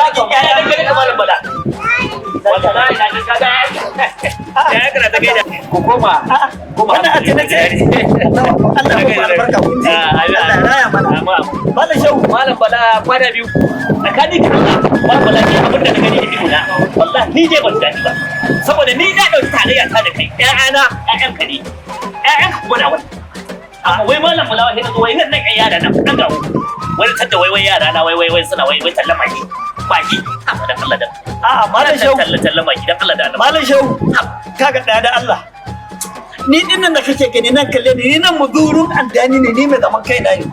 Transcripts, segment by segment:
zaki ya da gare kamar bala wallahi na ga ga ya kana ta gaida ku koma wannan a tana ce Allah ya barka kun ji Allah ya raya mana malam shehu malam bala kwana biyu tsakani da Allah malam bala ne abin da ka gani da na wallahi ni dai ban dadi ba saboda ni na dauki tarayya ta da kai ƴaƴana ƴaƴan ka ne ƴaƴan ka kuma na wani amma wai malam bala wai ka zo wai nan ƴan yara nan an gawo wani tadda wai yara na wai suna wai tallama ki baki amma dan Allah da a'a malam shehu tallama ki dan Allah da Allah malam shehu kaga da Allah ni dinnan da kake gani nan kalle ni nan muzurun andani ne ni mai zaman kai na ne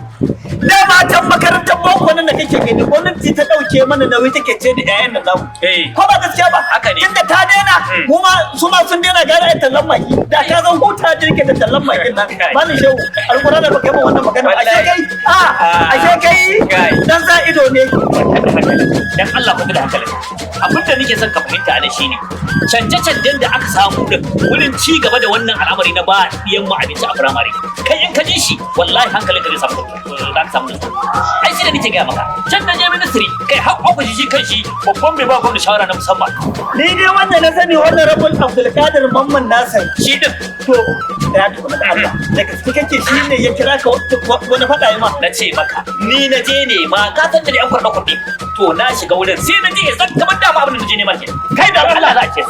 da matan makarantar boko nan da kake gani gwamnati ta dauke mana nauyi take ce da ƴaƴan nan namu ko ba gaskiya ba haka ne tunda ta daina mu ma su ma sun daina gara ai tallan maki da ka zan huta jirke da tallan makin nan malam shehu alquran da baka yi wannan magana ashe kai dan za ido ne dan Allah ku da hankali abin da nake son ka fahimta ne shine canje-canjen da aka samu din wurin ci gaba da wannan al'amari na ba diyan mu abinci a firamare kai in ka ji shi wallahi hankalin ka zai samu za ka samu ai shi da nake gaya maka can da je ministry kai har ofishi shi kan shi babban mai ba gwamnati shawara na musamman ni dai wanda na sani wannan rabul Abdulkadir Mamman Nasir shi din to da ya tuba da Allah da gaske kake shi ne ya kira ka wani fada yi ma na ce maka ni na je ne ma ka san da yan kwarda kwardi to na shiga wurin sai na je zan kamar da ma abin da je ne ma kai da Allah za ke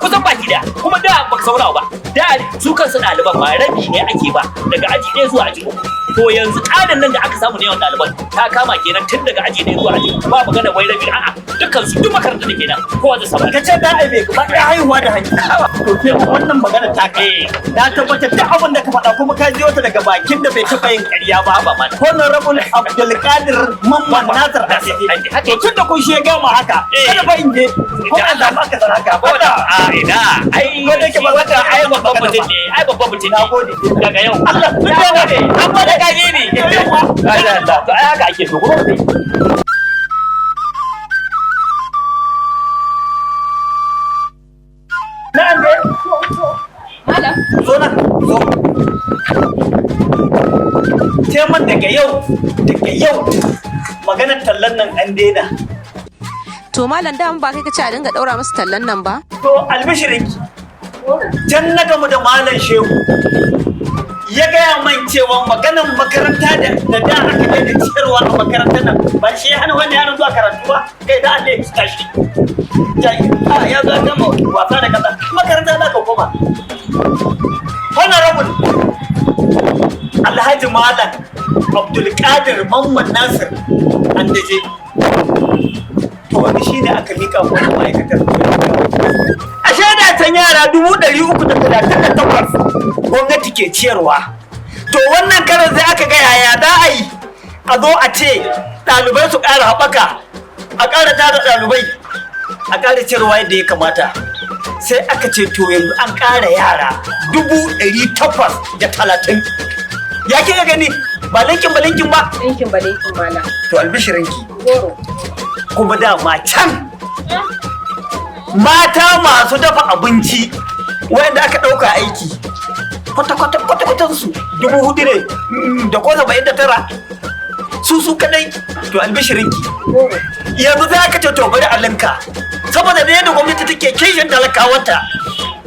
kusan baki da kuma da baka saurawa ba da su kansu ɗaliban ma rabi ne ake ba daga aji 1 zuwa aji 3 to yanzu ƙarin nan da aka samu ne yawan ɗaliban ta kama kenan tun daga aji 1 zuwa aji ba magana wai rabi a'a dukkan su duk makarantar da kenan kowa zai samu kace da ai bai kuma da haihuwa da hanya to ke wannan magana ta kai na tabbatar duk abin da ka faɗa kuma ka ji wata daga bakin da bai taɓa yin ƙarya ba ba man honorable Abdulkadir Mamman Nasir haka tun da kun shi gama haka kada ba in je ko Allah ba ka san haka ba da ina ai wanda ke ba wata ai babban mutum ne ai babban mutum ne nagode daga yau Allah ya gode amma da kage ne Allah to ai haka ake so ko nan dai malam zo nan zo ce man daga yau maganar tallan nan an daina to malam da ba kai kace a dinga daura musu tallan nan ba to albishirinki can na gamu da malam shehu ya gaya man cewa maganar makaranta da aka daina ciyarwa a makarantar nan ba shi ya hana wani yaron zuwa karatu ba kai da Allah ya fita shi ya zo gama wasa da kaza makaranta za ka koma honorable Alhaji Malam Abdulkadir Mamman Nasir an daje to wani shine aka mika wannan ma'aikatar a shaida ta yara 338 gwamnati ke ciyarwa to wannan karan sai aka ga yaya za a yi a zo a ce ɗalibai su ƙara haɓaka a ƙara tada ɗalibai a ƙara ciyarwa yadda ya kamata sai aka ce to yanzu an ƙara yara 830 ya ke gani ba linkin ba linkin ba mala to albishirinki kuma dama can mata masu dafa abinci wanda aka ɗauka aiki kwata-kwatan su 4,000 ne da ko 79 su kadai to albishirinki yanzu za ka ce to bari a linka saboda da yadda gwamnati take kishin talakawanta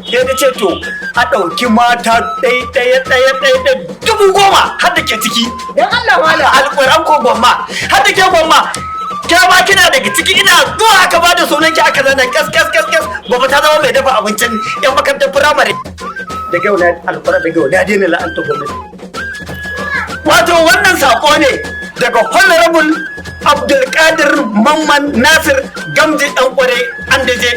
ya ta ce to a ɗauki mata ɗaya 10,000 har da ke ciki don Allah wala alƙuran ko gwamma har da ke gwamma ke ma kina daga ciki ina zuwa aka ba da sunan ki aka zana kas gwamma ta zama mai dafa abincin yan makarantar firamare daga yau na alƙuran daga yau na daina la'anta gwamnati wato wannan sako ne daga honorable Abdulkadir Mamman Nasir Gamji dan kware an daje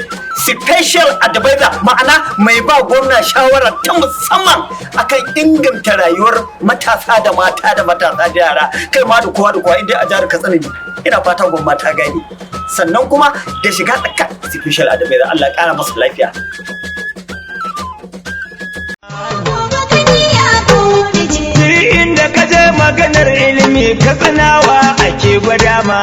special advisor ma'ana mai ba gwamna shawara ta musamman akan inganta rayuwar matasa da mata da matasa da yara kai ma da kowa inda a jihar Katsina ne ina fatan gwamma ta gani sannan kuma da shiga tsaka special advisor Allah ya kara masa lafiya inda ka je maganar ilimi ka tsanawa ake gwada ma